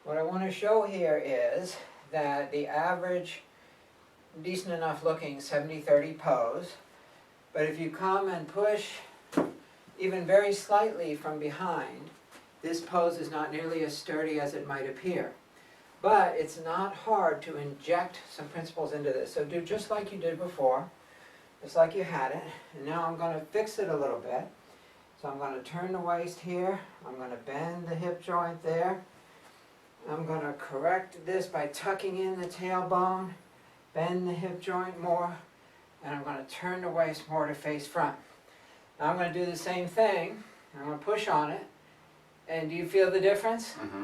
What I want to show here is that the average, decent enough looking 70-30 pose, but if you come and push even very slightly from behind, this pose is not nearly as sturdy as it might appear. But it's not hard to inject some principles into this. So do just like you did before, just like you had it. And now I'm going to fix it a little bit. So I'm going to turn the waist here. I'm going to bend the hip joint there. I'm going to correct this by tucking in the tailbone, bend the hip joint more, and I'm going to turn the waist more to face front. Now I'm going to do the same thing. I'm going to push on it. And do you feel the difference? Mm-hmm.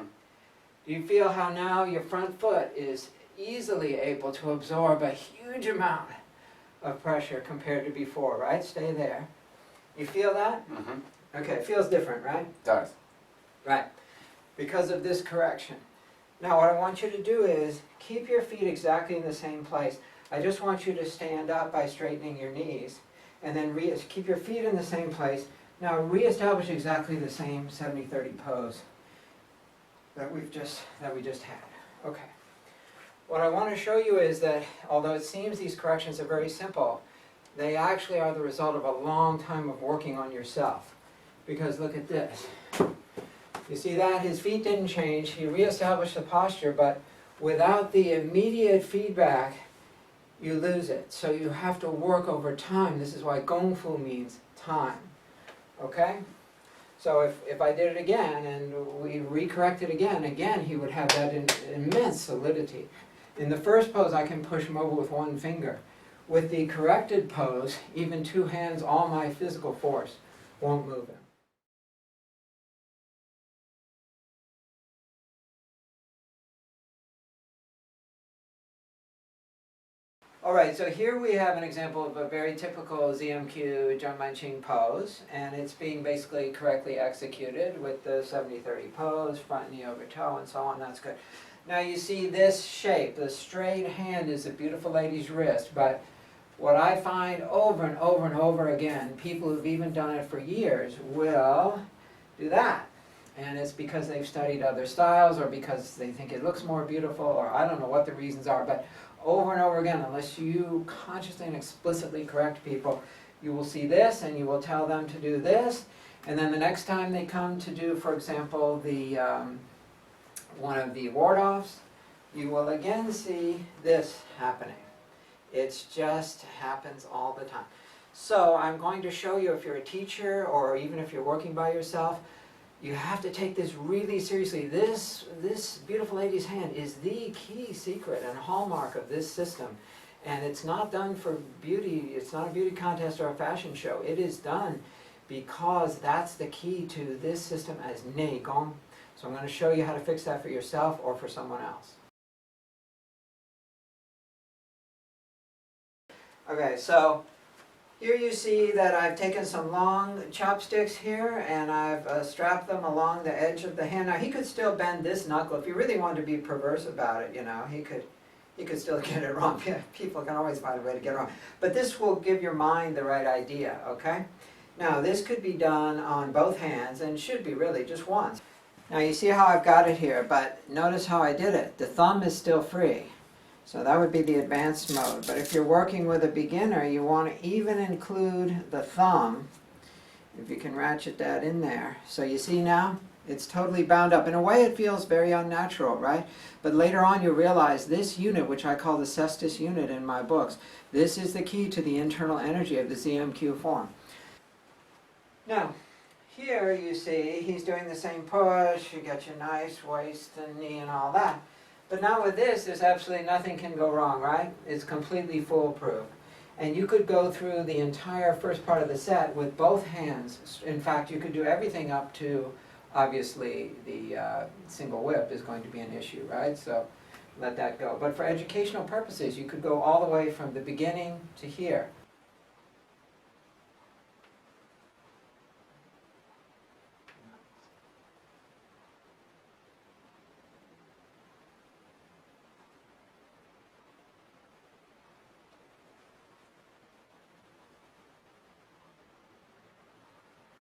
Do you feel how now your front foot is easily able to absorb a huge amount of pressure compared to before, right? Stay there. You feel that? Mm-hmm. Okay, it feels different, right? It does. Right. Because of this correction. Now what I want you to do is keep your feet exactly in the same place. I just want you to stand up by straightening your knees and then keep your feet in the same place. Now reestablish exactly the same 70-30 pose that we just had. Okay. What I want to show you is that although it seems these corrections are very simple, they actually are the result of a long time of working on yourself. Because look at this. You see that? His feet didn't change. He reestablished the posture, but without the immediate feedback, you lose it. So you have to work over time. This is why Gong Fu means time. Okay? So if I did it again and we recorrect it again he would have that immense solidity. In the first pose, I can push him over with one finger. With the corrected pose, even two hands, all my physical force won't move him. Alright, so here we have an example of a very typical ZMQ Cheng Manching pose, and it's being basically correctly executed with the 70-30 pose, front knee over toe, and so on. That's good. Now you see this shape, the straight hand is a beautiful lady's wrist, but what I find over and over and over again, people who've even done it for years will do that. And it's because they've studied other styles, or because they think it looks more beautiful, or I don't know what the reasons are, but over and over again, unless you consciously and explicitly correct people, you will see this and you will tell them to do this, and then the next time they come to do, for example, the one of the ward-offs, you will again see this happening. It just happens all the time. So I'm going to show you, if you're a teacher or even if you're working by yourself, you have to take this really seriously. This beautiful lady's hand is the key secret and hallmark of this system. And it's not done for beauty. It's not a beauty contest or a fashion show. It is done because that's the key to this system as Nei Gong. So I'm going to show you how to fix that for yourself or for someone else. Okay, so here you see that I've taken some long chopsticks here and I've strapped them along the edge of the hand. Now he could still bend this knuckle. If you really wanted to be perverse about it, you know, he could still get it wrong. People can always find a way to get it wrong. But this will give your mind the right idea, okay? Now this could be done on both hands and should be really just once. Now you see how I've got it here, but notice how I did it. The thumb is still free. So that would be the advanced mode. But if you're working with a beginner, you want to even include the thumb, if you can ratchet that in there. So you see now, it's totally bound up. In a way it feels very unnatural, right? But later on you realize this unit, which I call the cestus unit in my books, this is the key to the internal energy of the ZMQ form. Now, here you see he's doing the same push, you get your nice waist and knee and all that. But now with this, there's absolutely nothing can go wrong, right? It's completely foolproof. And you could go through the entire first part of the set with both hands. In fact, you could do everything up to, obviously, the single whip is going to be an issue, right? So let that go. But for educational purposes, you could go all the way from the beginning to here.